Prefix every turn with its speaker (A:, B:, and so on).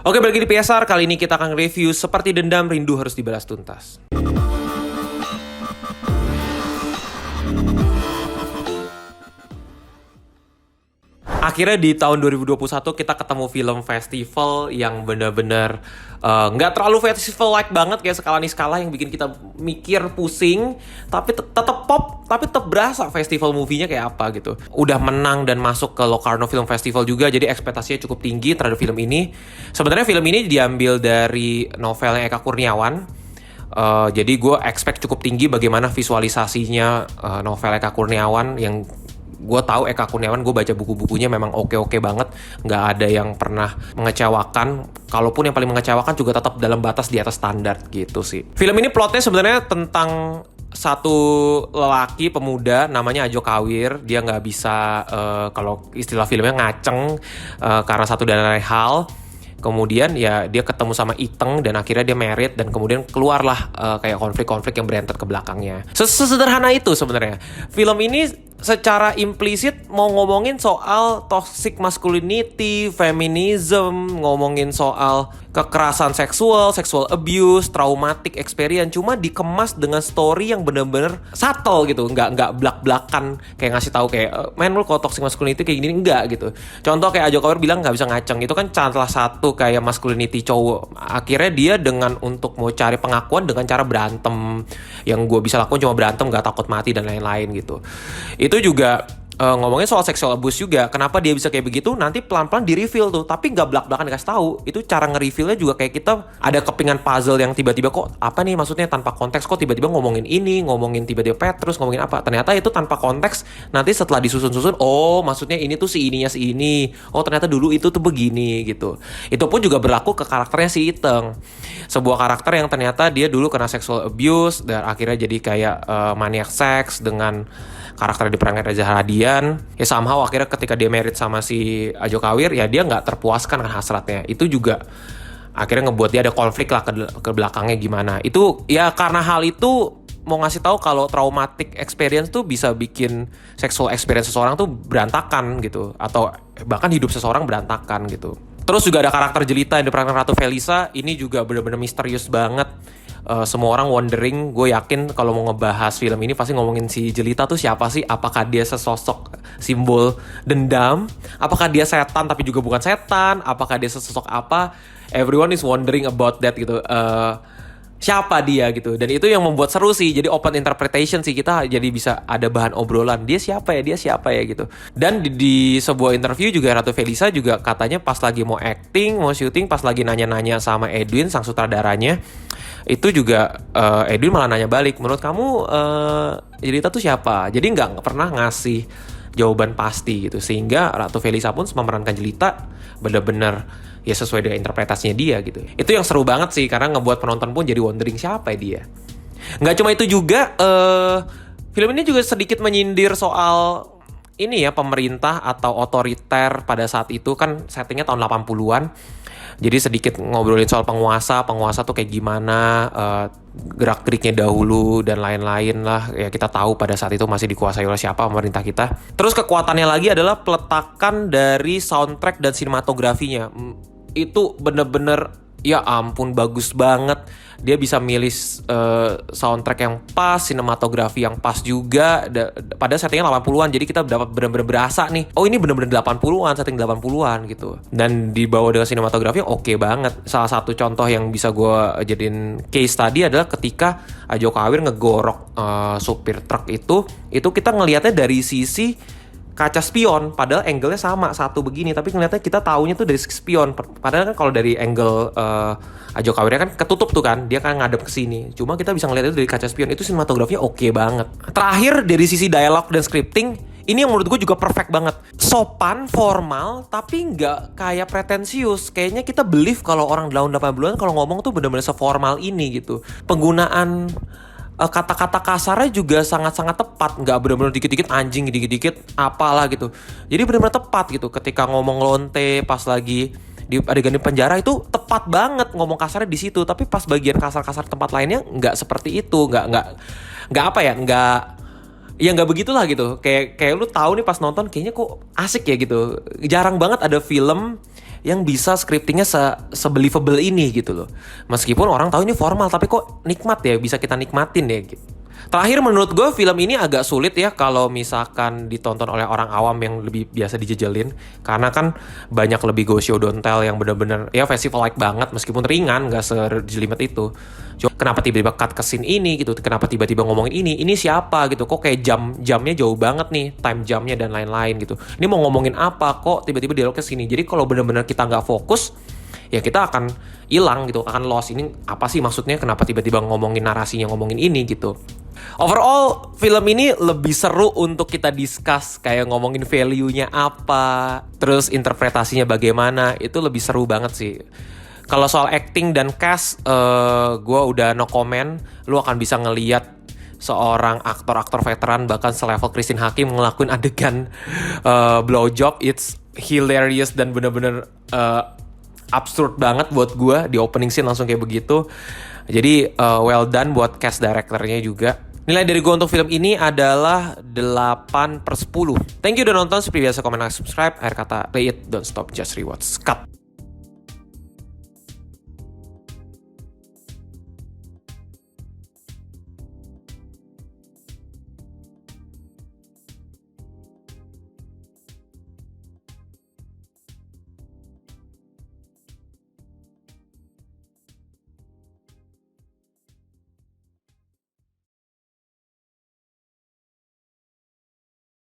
A: Oke, balik lagi di PSR. Kali ini kita akan review Seperti Dendam Rindu Harus Dibalas Tuntas. Akhirnya di tahun 2021 kita ketemu film festival yang bener-bener nggak terlalu festival-like banget kayak Skala Niskala yang bikin kita mikir pusing, tapi tetap pop, tapi tetap berasa festival movie-nya kayak apa gitu. Udah menang dan masuk ke Locarno Film Festival juga, jadi ekspektasinya cukup tinggi terhadap film ini. Sebenarnya film ini diambil dari novelnya Eka Kurniawan. Jadi gue expect cukup tinggi bagaimana visualisasinya novel Eka Kurniawan yang gue tahu Eka Kurniawan, gue baca buku-bukunya memang oke-oke banget, nggak ada yang pernah mengecewakan. Kalaupun yang paling mengecewakan juga tetap dalam batas di atas standar gitu sih. Film ini plotnya sebenarnya tentang satu lelaki pemuda namanya Ajo Kawir. Dia nggak bisa kalau istilah filmnya ngaceng karena satu dan lain hal. Kemudian ya dia ketemu sama Iteng dan akhirnya dia married dan kemudian keluarlah kayak konflik-konflik yang berentet ke belakangnya. Sesederhana itu sebenarnya. Film ini secara implisit mau ngomongin soal toxic masculinity, feminism, ngomongin soal kekerasan seksual, sexual abuse, traumatic experience, cuma dikemas dengan story yang bener-bener subtle gitu, nggak blak-blakan kayak ngasih tahu kayak men lu kalau toxic masculinity kayak gini, enggak gitu. Contoh kayak Ajo Kawir bilang nggak bisa ngaceng, itu kan salah satu kayak masculinity cowok. Akhirnya dia dengan untuk mau cari pengakuan dengan cara berantem, yang gue bisa lakukan cuma berantem, nggak takut mati dan lain-lain gitu. Itu juga ngomongin soal sexual abuse juga. Kenapa dia bisa kayak begitu? Nanti pelan-pelan di-reveal tuh. Tapi nggak belak-belakan dikasih tahu. Itu cara nge-revealnya juga kayak kita ada kepingan puzzle yang tiba-tiba kok apa nih maksudnya tanpa konteks. Kok tiba-tiba ngomongin ini, ngomongin tiba-tiba Petrus, ngomongin apa. Ternyata itu tanpa konteks. Nanti setelah disusun-susun, oh maksudnya ini tuh si ininya si ini. Oh ternyata dulu itu tuh begini gitu. Itu pun juga berlaku ke karakternya si Iteng. Sebuah karakter yang ternyata dia dulu kena sexual abuse dan akhirnya jadi kayak maniak seks dengan karakter diperankan Reza Radian. Ya somehow akhirnya ketika dia married sama si Ajo Kawir, ya dia nggak terpuaskan dengan hasratnya. Itu juga akhirnya ngebuat dia ada konflik lah ke belakangnya gimana. Itu ya karena hal itu mau ngasih tahu kalau traumatic experience tuh bisa bikin sexual experience seseorang tuh berantakan gitu, atau bahkan hidup seseorang berantakan gitu. Terus juga ada karakter jelita yang diperankan Ratu Felisa. Ini juga benar-benar misterius banget. Semua orang wondering, gue yakin kalau mau ngebahas film ini pasti ngomongin si jelita tuh siapa sih? Apakah dia sesosok simbol dendam? Apakah dia setan tapi juga bukan setan? Apakah dia sesosok apa? Everyone is wondering about that gitu. Siapa dia gitu. Dan itu yang membuat seru sih. Jadi open interpretation sih, kita jadi bisa ada bahan obrolan. Dia siapa ya gitu. Dan di sebuah interview juga Ratu Felisa juga katanya pas lagi mau acting, mau syuting, pas lagi nanya-nanya sama Edwin sang sutradaranya, itu juga Edwin malah nanya balik, menurut kamu Jelita tuh siapa? Jadi nggak pernah ngasih jawaban pasti gitu, sehingga Ratu Felisa pun memerankan Jelita bener-bener ya sesuai dengan interpretasinya dia gitu. Itu yang seru banget sih, karena ngebuat penonton pun jadi wondering siapa dia. Nggak cuma itu juga, film ini juga sedikit menyindir soal ini ya, pemerintah atau otoriter pada saat itu. Kan settingnya tahun 80-an. Jadi sedikit ngobrolin soal penguasa tuh kayak gimana, gerak-geriknya dahulu dan lain-lain lah. Ya kita tahu pada saat itu masih dikuasai oleh siapa pemerintah kita. Terus kekuatannya lagi adalah peletakan dari soundtrack dan sinematografinya. Itu bener-bener ya ampun bagus banget. Dia bisa milih soundtrack yang pas, sinematografi yang pas juga. Pada settingnya 80-an, jadi kita dapat benar-benar berasa nih, oh ini benar-benar 80-an, setting 80-an gitu. Dan dibawa dengan sinematografi oke banget. Salah satu contoh yang bisa gue jadiin case tadi adalah ketika Ajo Kawir ngegorok supir truk itu kita ngelihatnya dari sisi kaca spion, padahal angle-nya sama, satu begini, tapi ngeliatnya kita taunya tuh dari spion. Padahal kan kalau dari angle Ajo Kawirnya kan ketutup tuh kan, dia kan ngadep ke sini. Cuma kita bisa ngeliat itu dari kaca spion, itu sinematografinya oke banget. Terakhir dari sisi dialog dan scripting, ini yang menurut gue juga perfect banget. Sopan, formal, tapi nggak kayak pretensius. Kayaknya kita believe kalau orang tahun 80-an kalau ngomong tuh benar-benar seformal ini gitu. Penggunaan kata-kata kasarnya juga sangat-sangat tepat, nggak benar-benar dikit-dikit anjing, dikit-dikit apalah gitu. Jadi benar-benar tepat gitu. Ketika ngomong lonte pas lagi di adegan di penjara itu tepat banget ngomong kasarnya di situ. Tapi pas bagian kasar-kasar tempat lainnya nggak seperti itu, nggak apa ya, nggak begitulah gitu. Kayak lu tahu nih pas nonton kayaknya kok asik ya gitu. Jarang banget ada film yang bisa scriptingnya se-believable ini gitu loh. Meskipun orang tahu ini formal, tapi kok nikmat ya, bisa kita nikmatin ya gitu. Terakhir menurut gue film ini agak sulit ya kalau misalkan ditonton oleh orang awam yang lebih biasa dijejelin. Karena kan banyak lebih go show don't tell yang bener-bener ya festival-like banget meskipun ringan, gak sejelimet itu. Cuma kenapa tiba-tiba cut ke scene ini gitu, kenapa tiba-tiba ngomongin ini siapa gitu, kok kayak jamnya jauh banget nih, time jamnya dan lain-lain gitu. Ini mau ngomongin apa, kok tiba-tiba dialognya sini. Jadi kalau bener-bener kita gak fokus, ya kita akan hilang gitu, akan lost. Ini apa sih maksudnya, kenapa tiba-tiba ngomongin narasinya, ngomongin ini gitu. Overall, film ini lebih seru untuk kita discuss, kayak ngomongin value-nya apa, terus interpretasinya bagaimana, itu lebih seru banget sih. Kalau soal acting dan cast, gue udah no comment. Lu akan bisa ngeliat seorang aktor-aktor veteran, bahkan selevel Christine Hakim ngelakuin adegan blowjob. It's hilarious dan bener-bener absurd banget buat gue. Di opening scene langsung kayak begitu. Jadi well done buat cast directornya juga. Nilai dari gue untuk film ini adalah 8/10. Thank you udah nonton. Seperti biasa, komen, like, subscribe. Akhir kata, play it, don't stop, just rewatch. Cut.